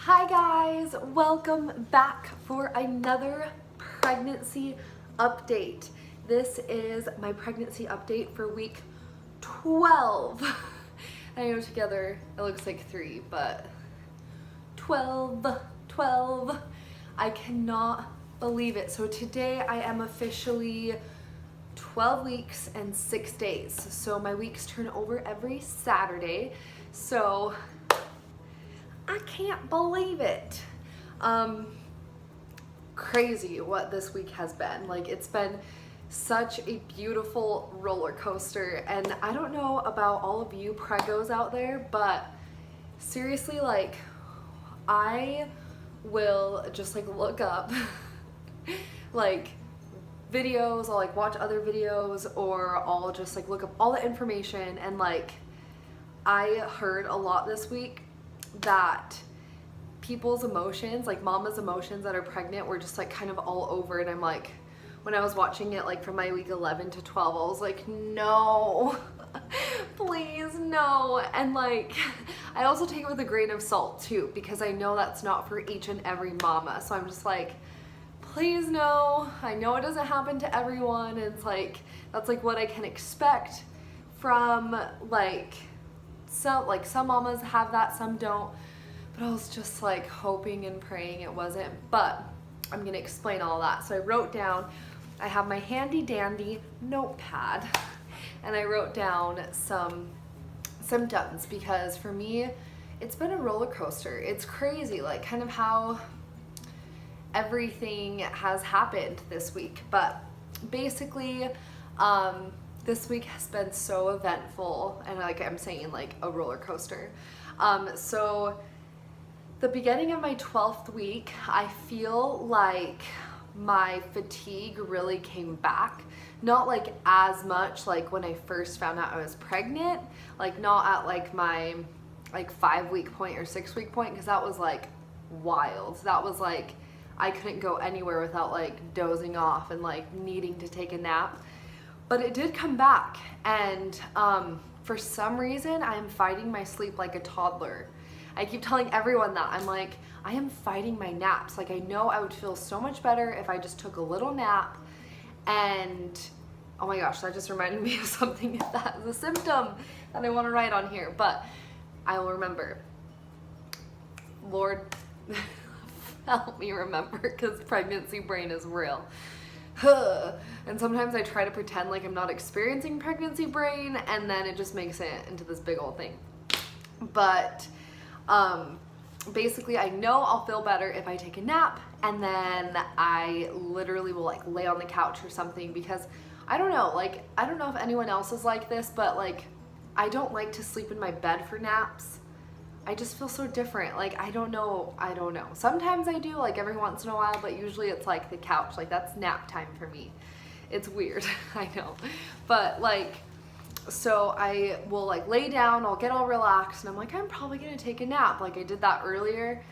Hi guys, welcome back for another pregnancy update. This is my pregnancy update for week 12. I know together it looks like 3, but 12. I cannot believe it. So today I am officially 12 weeks and 6 days. So my weeks turn over every Saturday. So I can't believe it. Crazy what this week has been. Like, it's been such a beautiful roller coaster, and I don't know about all of you preggos out there, but seriously, like, I will just like look up like videos, I'll like watch other videos, or I'll just like look up all the information, and like I heard a lot this week that people's emotions, like mama's emotions that are pregnant, were just like kind of all over. And I'm like, when I was watching it like from my week 11 to 12, I was like, no, please no. And like, I also take it with a grain of salt too, because I know that's not for each and every mama. So I'm just like, please no. I know it doesn't happen to everyone. And it's like, that's like what I can expect from like some mamas have that, some don't. But I was just like hoping and praying it wasn't. But I'm gonna explain all that. So I wrote down, I have my handy dandy notepad, and I wrote down some symptoms, because for me it's been a roller coaster. It's crazy, like kind of how everything has happened this week. But basically this week has been so eventful, and like I'm saying, like a roller coaster. So the beginning of my 12th week, I feel like my fatigue really came back. Not like as much like when I first found out I was pregnant, like not at like my like 5-week point or 6-week point, because that was like wild. That was like I couldn't go anywhere without like dozing off and like needing to take a nap. But it did come back, and for some reason I am fighting my sleep like a toddler. I keep telling everyone that. I'm like, I am fighting my naps. Like, I know I would feel so much better if I just took a little nap. And oh my gosh, that just reminded me of something that is a symptom that I want to write on here, but I will remember. Lord, help me remember, because pregnancy brain is real. And sometimes I try to pretend like I'm not experiencing pregnancy brain, and then it just makes it into this big old thing. But basically I know I'll feel better if I take a nap, and then I literally will like lay on the couch or something, because I don't know, like I don't know if anyone else is like this, but like I don't like to sleep in my bed for naps. I just feel so different. Like I don't know. Sometimes I do, like every once in a while, but usually it's like the couch. Like that's nap time for me. It's weird, I know. But like, so I will like lay down, I'll get all relaxed, and I'm like, I'm probably gonna take a nap. Like I did that earlier.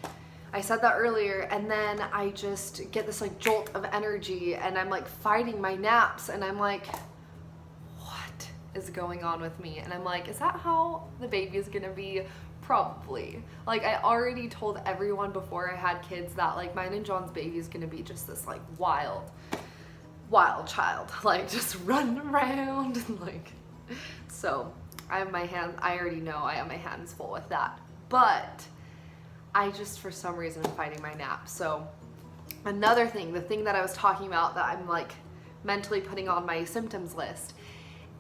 I said that earlier, and then I just get this like jolt of energy, and I'm like fighting my naps, and I'm like, what is going on with me? And I'm like, is that how the baby is gonna be? Probably. Like I already told everyone before I had kids that like mine and John's baby is gonna be just this like wild child, like just running around and like, so I already know I have my hands full with that. But I just, for some reason, am fighting my nap. So another thing, the thing that I was talking about that I'm like mentally putting on my symptoms list,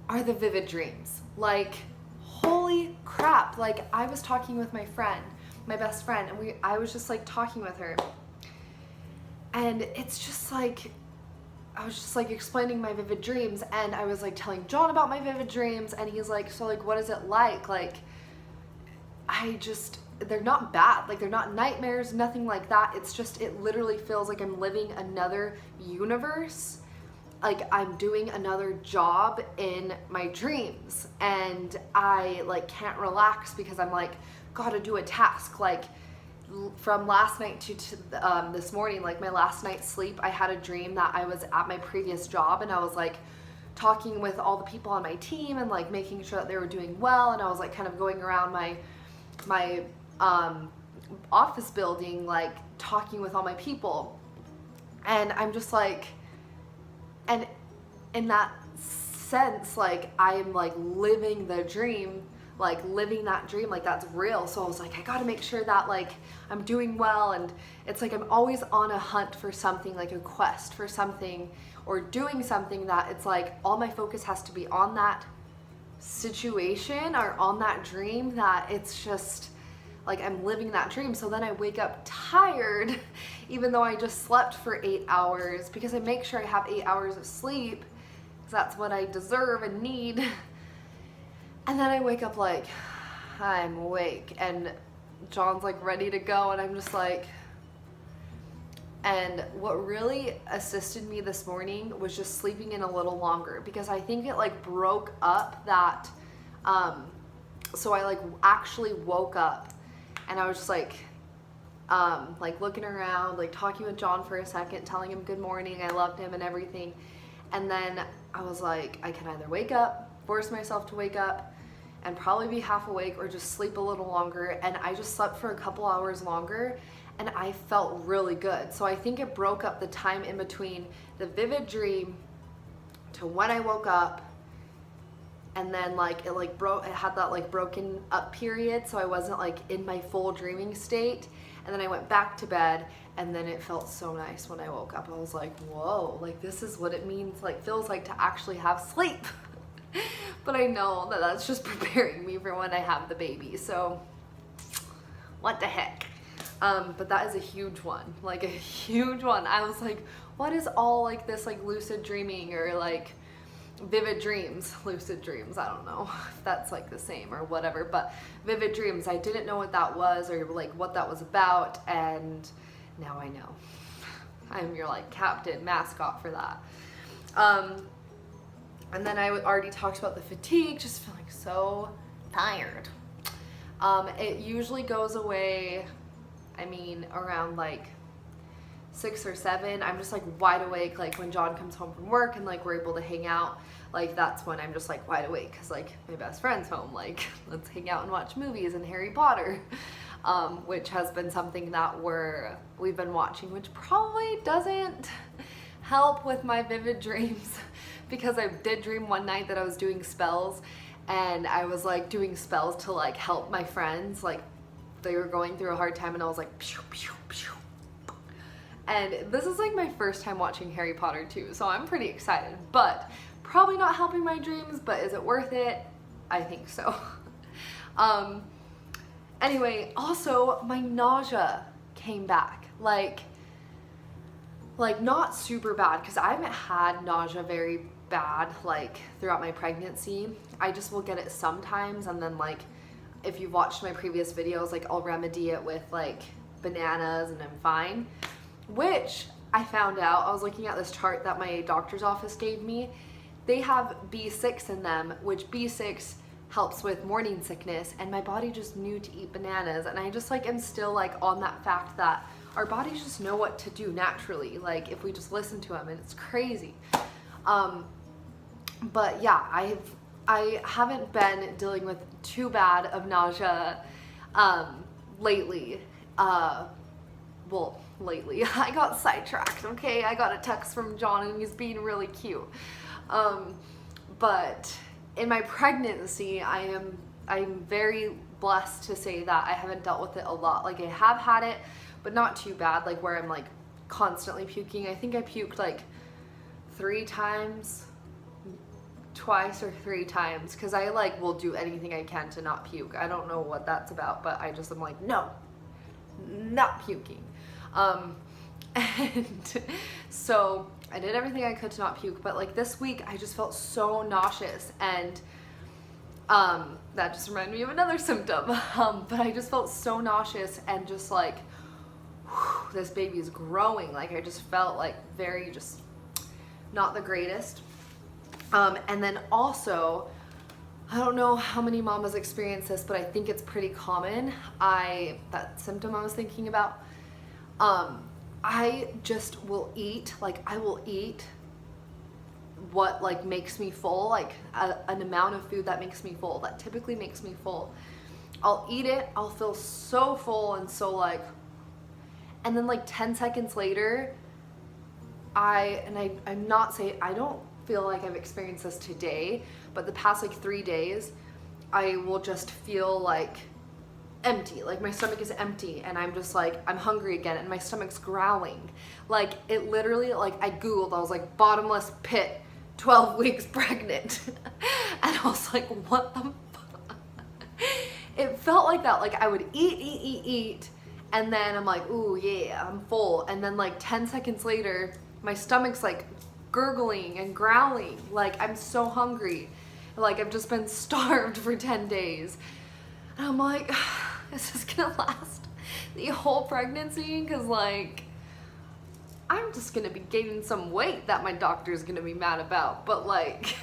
are the vivid dreams. Like, holy crap. Like I was talking with my friend, my best friend, and I was just like talking with her, and it's just like, I was just like explaining my vivid dreams, and I was like telling John about my vivid dreams, and he's like, so like what is it like? Like they're not bad, like they're not nightmares, nothing like that. It's just, it literally feels like I'm living another universe. Like I'm doing another job in my dreams, and I like can't relax because I'm like gotta do a task. Like from last night to this morning, like my last night's sleep, I had a dream that I was at my previous job, and I was like talking with all the people on my team and like making sure that they were doing well, and I was like kind of going around my office building, like talking with all my people. And I'm just like, and in that sense, like I'm like living the dream, like living that dream, like that's real. So I was like, I gotta make sure that like I'm doing well. And it's like I'm always on a hunt for something, like a quest for something or doing something that it's like all my focus has to be on that situation or on that dream, that it's just like I'm living that dream. So then I wake up tired even though I just slept for 8 hours, because I make sure I have 8 hours of sleep because that's what I deserve and need. And then I wake up like I'm awake and John's like ready to go, and I'm just like, and what really assisted me this morning was just sleeping in a little longer, because I think it like broke up that, so I like actually woke up and I was just like looking around, like talking with John for a second, telling him good morning, I loved him and everything. And then I was like, I can either wake up, force myself to wake up and probably be half awake, or just sleep a little longer. And I just slept for a couple hours longer and I felt really good. So I think it broke up the time in between the vivid dream to when I woke up. And then like it had that like broken up period, so I wasn't like in my full dreaming state. And then I went back to bed, and then it felt so nice when I woke up. I was like, whoa, like this is what it means, like feels like to actually have sleep. But I know that that's just preparing me for when I have the baby, so what the heck. But that is a huge one, like a huge one. I was like, what is all like this like lucid dreaming or like vivid dreams, lucid dreams, I don't know if that's like the same or whatever, but vivid dreams, I didn't know what that was or like what that was about, and now I know. I'm your like captain mascot for that. And then I already talked about the fatigue, just feeling so tired. It usually goes away, I mean, around like 6 or 7. I'm just like wide awake, like when John comes home from work and like we're able to hang out, like that's when I'm just like wide awake, because like my best friend's home, like let's hang out and watch movies and Harry Potter, which has been something that we've been watching, which probably doesn't help with my vivid dreams, because I did dream one night that I was doing spells, and I was like doing spells to like help my friends, like they were going through a hard time, and I was like pew, pew, pew. And this is like my first time watching Harry Potter too, so I'm pretty excited, but probably not helping my dreams, but is it worth it? I think so. Anyway, also my nausea came back, like not super bad, because I haven't had nausea very bad like throughout my pregnancy. I just will get it sometimes, and then like if you've watched my previous videos, like I'll remedy it with like bananas and I'm fine. Which I found out, I was looking at this chart that my doctor's office gave me. They have B6 in them, which B6 helps with morning sickness, and my body just knew to eat bananas. And I just like am still like on that fact that our bodies just know what to do naturally, like if we just listen to them, and it's crazy. But yeah, I haven't been dealing with too bad of nausea lately. Well, lately I got sidetracked, okay? I got a text from John and he's being really cute. But in my pregnancy, I'm very blessed to say that I haven't dealt with it a lot. Like I have had it, but not too bad, like where I'm like constantly puking. I think I puked like 3 times, twice or 3 times, because I like will do anything I can to not puke. I don't know what that's about, but I just am like, no, not puking. And so I did everything I could to not puke, but like this week I just felt so nauseous, and that just reminded me of another symptom. But I just felt so nauseous and just like, whew, this baby is growing. Like I just felt like very just not the greatest. And then also, I don't know how many mamas experience this, but I think it's pretty common. That symptom I was thinking about, I just will eat, like I will eat what like makes me full, like an amount of food that makes me full, that typically makes me full. I'll eat it, I'll feel so full and so like, and then like 10 seconds later, I'm not saying, I don't feel like I've experienced this today, but the past like 3 days, I will just feel like empty, like my stomach is empty and I'm just like, I'm hungry again and my stomach's growling. Like it literally, like I Googled, I was like bottomless pit, 12 weeks pregnant. And I was like, what the fuck? It felt like that, like I would eat, and then I'm like, ooh yeah, I'm full. And then like 10 seconds later, my stomach's like gurgling and growling, like I'm so hungry. Like I've just been starved for 10 days. And I'm like, is this gonna last the whole pregnancy? Cause like, I'm just gonna be gaining some weight that my doctor's gonna be mad about. But like,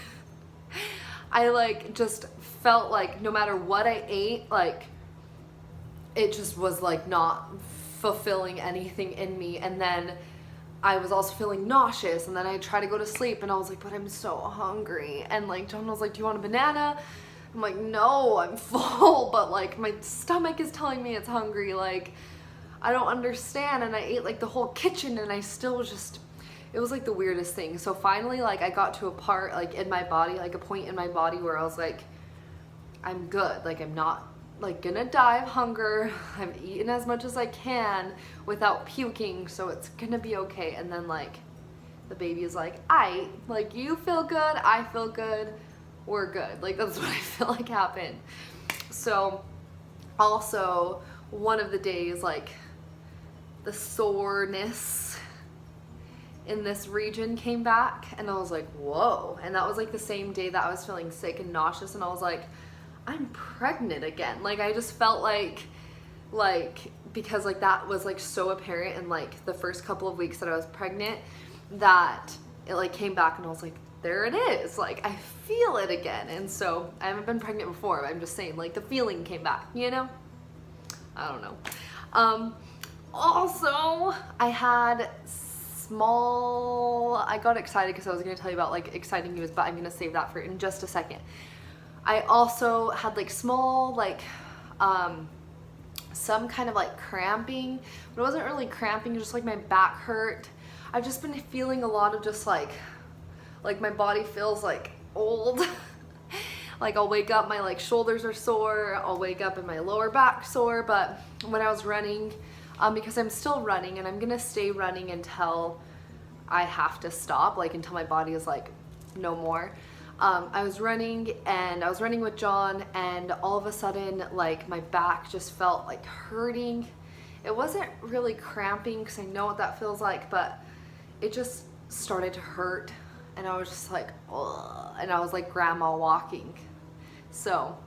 I like just felt like no matter what I ate, like it just was like not fulfilling anything in me. And then I was also feeling nauseous, and then I tried to go to sleep and I was like, but I'm so hungry. And like John was like, do you want a banana? I'm like, no, I'm full, but like my stomach is telling me it's hungry. Like I don't understand. And I ate like the whole kitchen and I still just, it was like the weirdest thing. So finally, like I got to a part like in my body, like a point in my body where I was like, I'm good. Like I'm not like gonna die of hunger. I've eaten as much as I can without puking, so it's gonna be okay. And then like the baby is like, like you feel good, I feel good, we're good. Like that's what I feel like happened. So also one of the days, like the soreness in this region came back and I was like, whoa. And that was like the same day that I was feeling sick and nauseous, and I was like, I'm pregnant again. Like I just felt like because like that was like so apparent in like the first couple of weeks that I was pregnant, that it like came back and I was like, there it is. Like I feel it again. And so I haven't been pregnant before, but I'm just saying like the feeling came back, you know? I don't know. Also I had I got excited because I was going to tell you about like exciting news, but I'm going to save that for in just a second. I also had like small, like, some kind of like cramping, but it wasn't really cramping, just like my back hurt. I've just been feeling a lot of just like my body feels like old. Like I'll wake up, my like shoulders are sore, I'll wake up and my lower back sore. But when I was running, because I'm still running and I'm gonna stay running until I have to stop, like until my body is like no more. I was running and I was running with John, and all of a sudden like my back just felt like hurting. It wasn't really cramping because I know what that feels like, but it just started to hurt and I was just like, ugh, and I was like grandma walking. So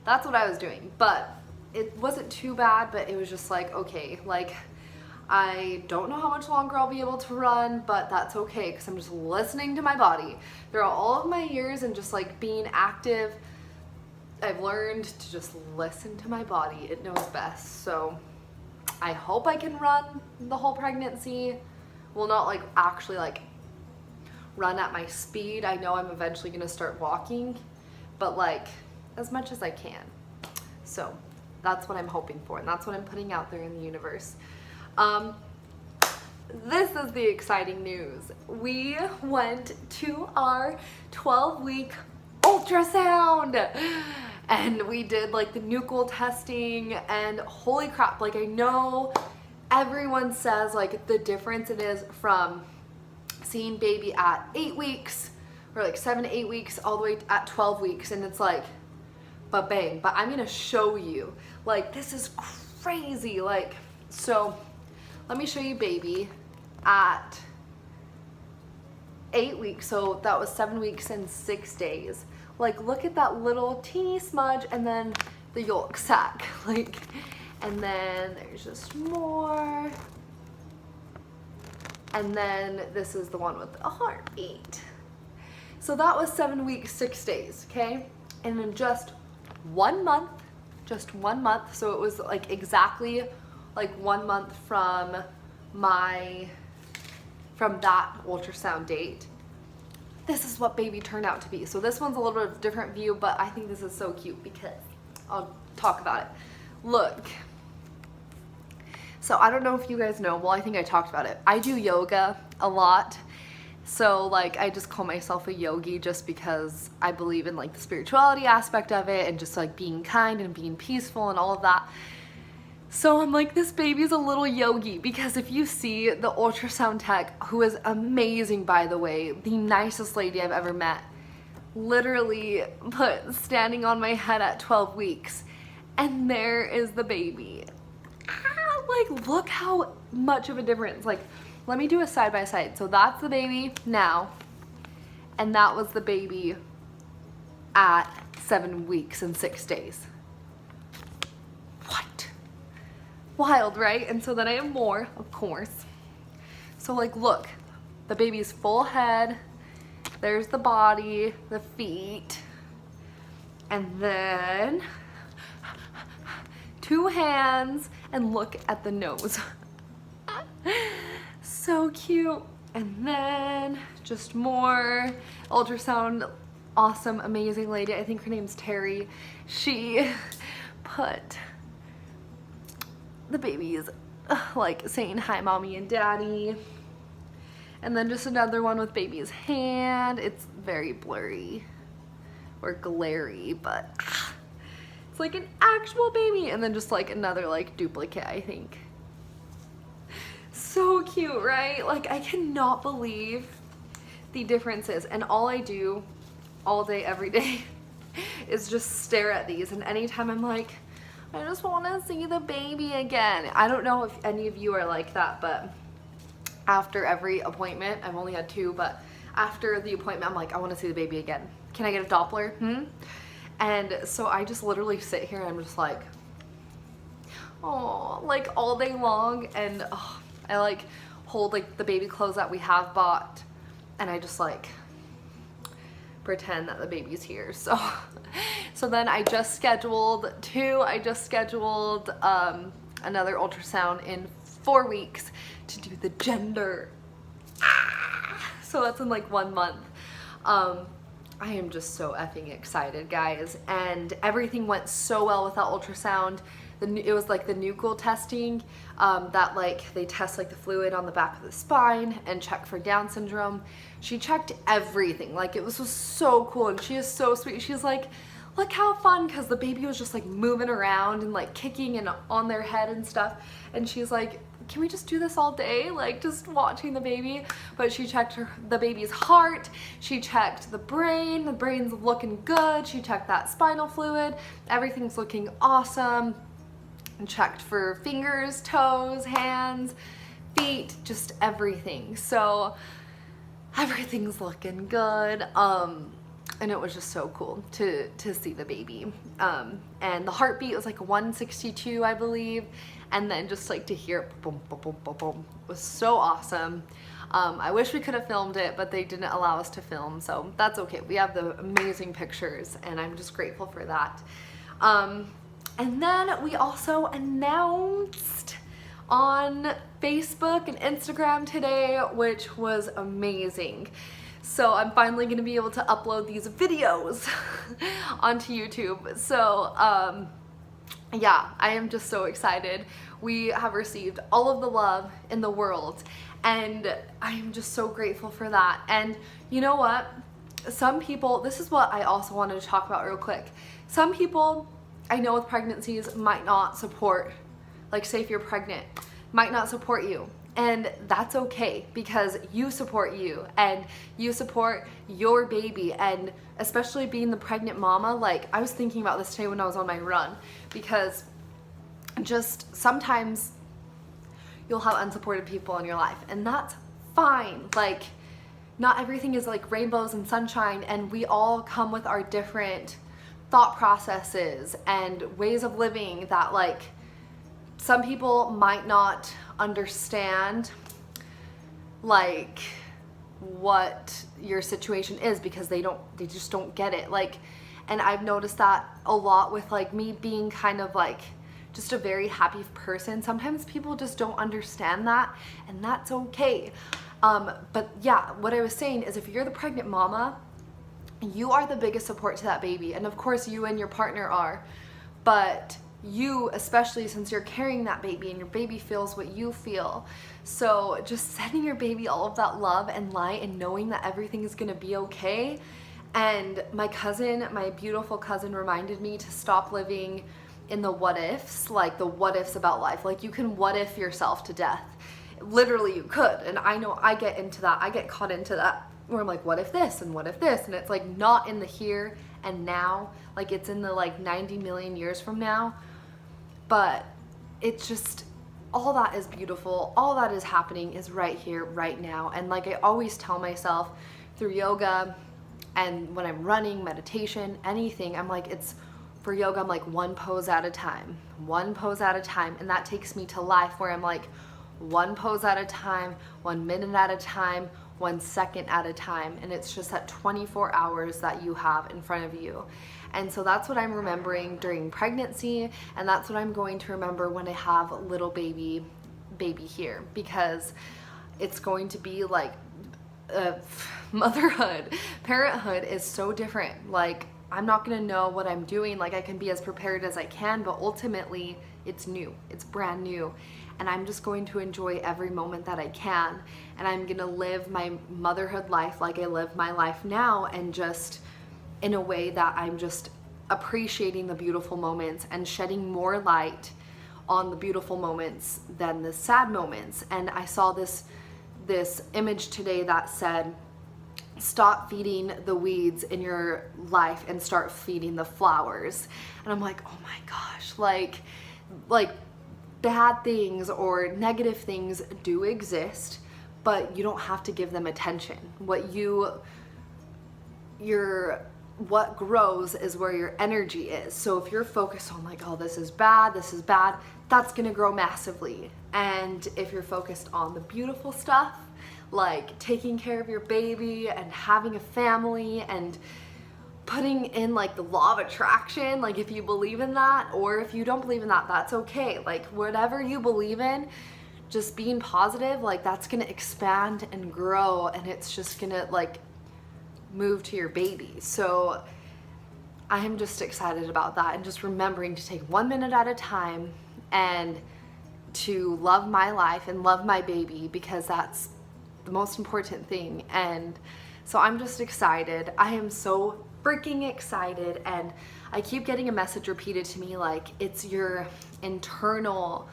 that's what I was doing, but it wasn't too bad, but it was just like, okay, like I don't know how much longer I'll be able to run, but that's okay because I'm just listening to my body. Throughout all of my years and just like being active, I've learned to just listen to my body. It knows best. So I hope I can run the whole pregnancy. Well, not like actually like run at my speed. I know I'm eventually gonna start walking, but like as much as I can. So that's what I'm hoping for, and that's what I'm putting out there in the universe. This is the exciting news. We went to our 12-week ultrasound and we did like the nuchal testing, and holy crap, like I know everyone says like the difference it is from seeing baby at 8 weeks or like 7 to 8 weeks all the way at 12 weeks, and it's like but bang. But I'm gonna show you, like this is crazy. Like, so let me show you baby at 8 weeks. So that was 7 weeks and 6 days. Like look at that little teeny smudge, and then the yolk sac, like, and then there's just more, and then this is the one with a heartbeat. So that was 7 weeks 6 days, okay? And in just 1 month, so it was like exactly like 1 month from that ultrasound date, this is what baby turned out to be. So this one's a little bit of a different view, but I think this is so cute because I'll talk about it. Look, so I don't know if you guys know, well, I think I talked about it. I do yoga a lot. So like I just call myself a yogi just because I believe in like the spirituality aspect of it and just like being kind and being peaceful and all of that. So I'm like, this baby's a little yogi, because if you see the ultrasound tech, who is amazing, by the way, the nicest lady I've ever met, literally put standing on my head at 12 weeks, and there is the baby. Like, look how much of a difference. Like, let me do a side by side. So that's the baby now, and that was the baby at 7 weeks and 6 days. What? Wild, right? And so then I have more, of course. So like, look, the baby's full head, there's the body, the feet, and then 2 hands, and look at the nose. So cute. And then just more ultrasound, awesome, amazing lady. I think her name's Terry. She put the babies like saying hi mommy and daddy, and then just another one with baby's hand. It's very blurry or glary, but it's like an actual baby. And then just like another like duplicate, I think. So cute, right? Like, I cannot believe the differences, and all I do all day every day is just stare at these. And anytime I'm like, I just want to see the baby again. I don't know if any of you are like that, but after every appointment, I've only had 2, but after the appointment, I'm like, I want to see the baby again. Can I get a Doppler? And so I just literally sit here and I'm just like, oh, like all day long. And oh, I like hold like the baby clothes that we have bought, and I just like pretend that the baby's here. So then I just scheduled another ultrasound in 4 weeks to do the gender. So that's in like 1 month. I am just so effing excited, guys, and everything went so well with that ultrasound. It was like the nuchal testing, that like they test like the fluid on the back of the spine and check for Down syndrome. She checked everything. Like, it was so cool, and she is so sweet. She's like, look how fun, because the baby was just like moving around and like kicking and on their head and stuff, and she's like, can we just do this all day, like just watching the baby? But she checked the baby's heart, she checked the brain's looking good, she checked that spinal fluid, everything's looking awesome, and checked for fingers, toes, hands, feet, just everything. So everything's looking good. And it was just so cool to see the baby. And the heartbeat was like 162, I believe. And then just like to hear it boom, boom, boom, boom, boom, was so awesome. I wish we could have filmed it, but they didn't allow us to film, so that's okay. We have the amazing pictures, and I'm just grateful for that. And then we also announced on Facebook and Instagram today, which was amazing. So I'm finally gonna be able to upload these videos onto YouTube. So yeah, I am just so excited. We have received all of the love in the world, and I am just so grateful for that. And you know what? Some people, this is what I also wanted to talk about real quick. Some people I know with pregnancies might not support, like say if you're pregnant, might not support you. And that's okay, because you support you and you support your baby. And especially being the pregnant mama, like I was thinking about this today when I was on my run, because just sometimes you'll have unsupported people in your life, and that's fine. Like, not everything is like rainbows and sunshine, and we all come with our different thought processes and ways of living that like some people might not understand like what your situation is, because they just don't get it. Like, and I've noticed that a lot with like me being kind of like just a very happy person. Sometimes people just don't understand that, and that's okay. But yeah, what I was saying is, if you're the pregnant mama, you are the biggest support to that baby, and of course you and your partner are, but you, especially since you're carrying that baby and your baby feels what you feel. So just sending your baby all of that love and light and knowing that everything is gonna be okay. And my cousin, my beautiful cousin, reminded me to stop living in the what ifs, like the what ifs about life. Like you can what if yourself to death. Literally you could. And I know I get into that. I get caught into that where I'm like, what if this and what if this? And it's like not in the here and now. Like it's in the like 90 million years from now. But it's just, all that is beautiful. All that is happening is right here, right now. And like I always tell myself through yoga and when I'm running, meditation, anything, I'm like, it's for yoga, I'm like one pose at a time, one pose at a time. And that takes me to life where I'm like one pose at a time, 1 minute at a time, 1 second at a time. And it's just that 24 hours that you have in front of you. And so that's what I'm remembering during pregnancy, and that's what I'm going to remember when I have a little baby here, because it's going to be like motherhood, parenthood is so different. Like I'm not gonna know what I'm doing. Like I can be as prepared as I can, but ultimately it's new, it's brand new. And I'm just going to enjoy every moment that I can. And I'm gonna live my motherhood life like I live my life now, and just in a way that I'm just appreciating the beautiful moments and shedding more light on the beautiful moments than the sad moments. And I saw this image today that said, stop feeding the weeds in your life and start feeding the flowers. And I'm like, oh my gosh, like bad things or negative things do exist, but you don't have to give them attention. What grows is where your energy is. So if you're focused on like, oh, this is bad, that's gonna grow massively. And if you're focused on the beautiful stuff, like taking care of your baby and having a family and putting in like the law of attraction, like if you believe in that, or if you don't believe in that, that's okay. Like whatever you believe in, just being positive, like that's gonna expand and grow, and it's just gonna like move to your baby. So I am just excited about that, and just remembering to take 1 minute at a time and to love my life and love my baby, because that's the most important thing. And so I'm just excited. I am so freaking excited, and I keep getting a message repeated to me like it's your internal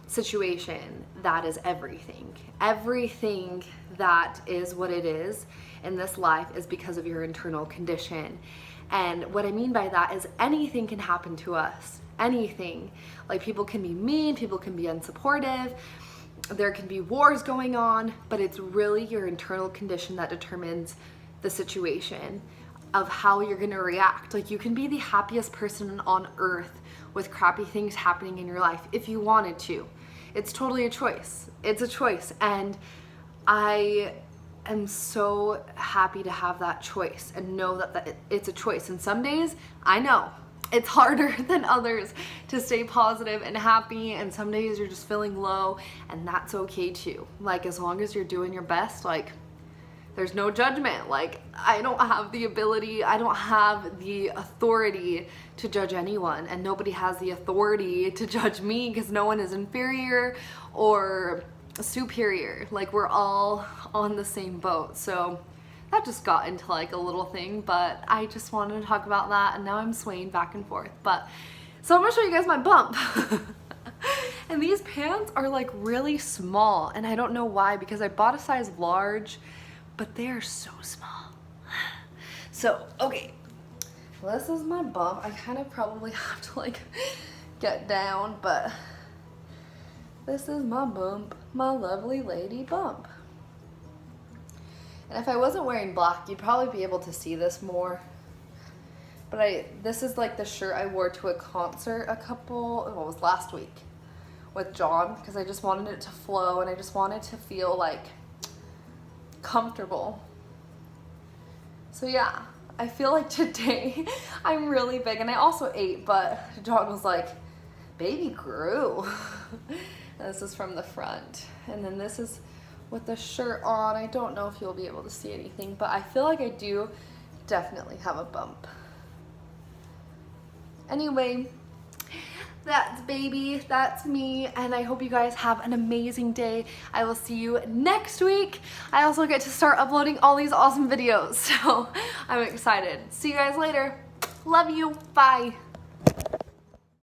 situation that is everything. Everything that is what it is in this life is because of your internal condition. And what I mean by that is anything can happen to us. Anything. Like people can be mean, people can be unsupportive, there can be wars going on, but it's really your internal condition that determines the situation of how you're gonna react. Like you can be the happiest person on earth with crappy things happening in your life if you wanted to. It's totally a choice. It's a choice. And I am so happy to have that choice and know that it's a choice. And some days I know it's harder than others to stay positive and happy, and some days you're just feeling low, and that's okay too. Like as long as you're doing your best, like there's no judgment. Like I don't have the ability, I don't have the authority to judge anyone, and nobody has the authority to judge me, because no one is inferior or superior. Like we're all on the same boat. So that just got into like a little thing, but I just wanted to talk about that, and now I'm swaying back and forth. But so I'm gonna show you guys my bump. And these pants are like really small, and I don't know why, because I bought a size large, but they are so small. So okay, this is my bump. I kind of probably have to like get down, but this is my bump, my lovely lady bump. And if I wasn't wearing black, you'd probably be able to see this more. But this is like the shirt I wore to a concert it was last week with John, because I just wanted it to flow and I just wanted to feel like comfortable. So yeah, I feel like today I'm really big, and I also ate, but John was like, baby grew. And this is from the front, and then this is with the shirt on. I don't know if you'll be able to see anything, but I feel like I do definitely have a bump. Anyway, that's baby, that's me, and I hope you guys have an amazing day. I will see you next week. I also get to start uploading all these awesome videos, so I'm excited. See you guys later. Love you. Bye.